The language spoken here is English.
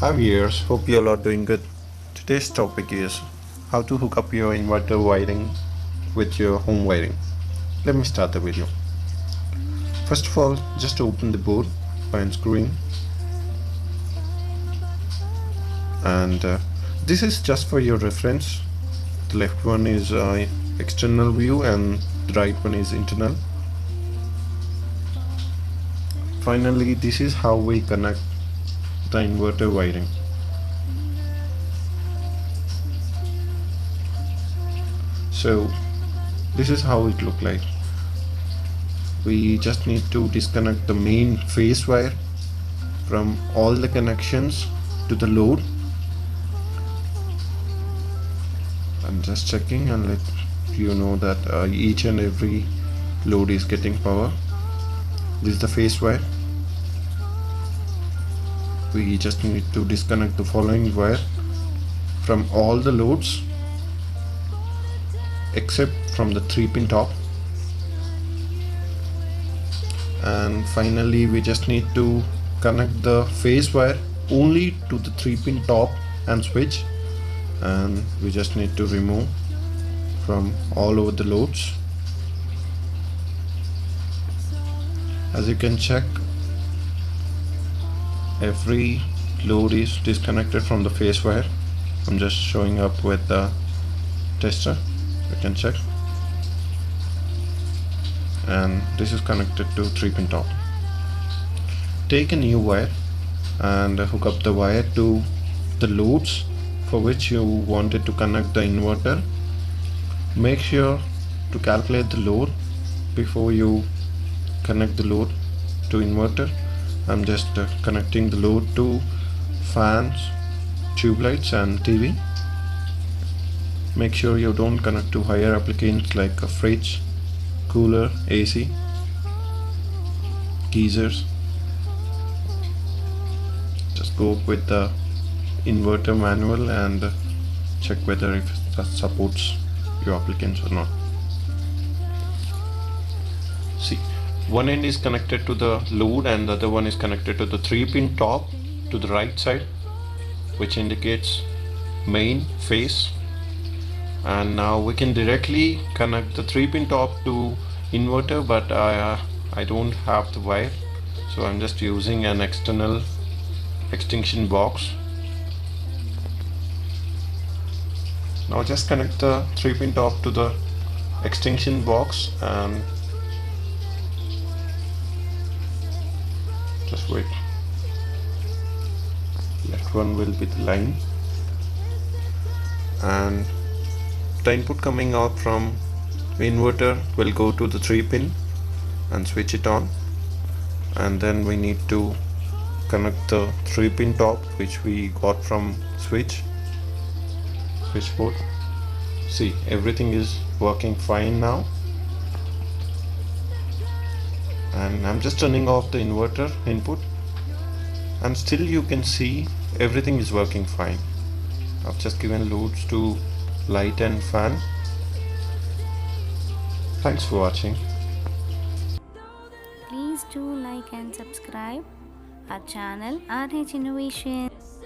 Hi viewers, hope you all are doing good. Today's topic is how to hook up your inverter wiring with your home wiring. Let me start the video. First of all, just open the board by unscrewing, and this is just for your reference. The left one is external view and the right one is internal. Finally, this is how we connect the inverter wiring. So this is how it look like. We just need to disconnect the main phase wire from all the connections to the load. I'm just checking and let you know that each and every load is getting power. This is the phase wire. We just need to disconnect the following wire from all the loads except from the 3-pin top, and finally we just need to connect the phase wire only to the 3-pin top and switch, and we just need to remove from all over the loads. As you can check, every load is disconnected from the phase wire. I'm just showing up with the tester, you can check, and this is connected to 3-pin top. Take a new wire and hook up the wire to the loads for which you wanted to connect the inverter. Make sure to calculate the load before you connect the load to inverter. I'm just connecting the load to fans, tube lights and TV. Make sure you don't connect to higher appliances like a fridge, cooler, AC, geysers. Just go with the inverter manual and check whether if that supports your appliance or not. See, one end is connected to the load and the other one is connected to the 3-pin top to the right side, which indicates main phase. And now we can directly connect the 3-pin top to inverter, but I don't have the wire, so I'm just using an external extension box. Now just connect the 3-pin top to the extension box and just wait. Left one will be the line, and the input coming out from the inverter will go to the 3-pin and switch it on, and then we need to connect the 3-pin top which we got from switchboard. See, everything is working fine now, and I'm just turning off the inverter input, and still you can see everything is working fine. I've just given loads to light and fan. Thanks for watching. Please do like and subscribe our channel RH Innovation.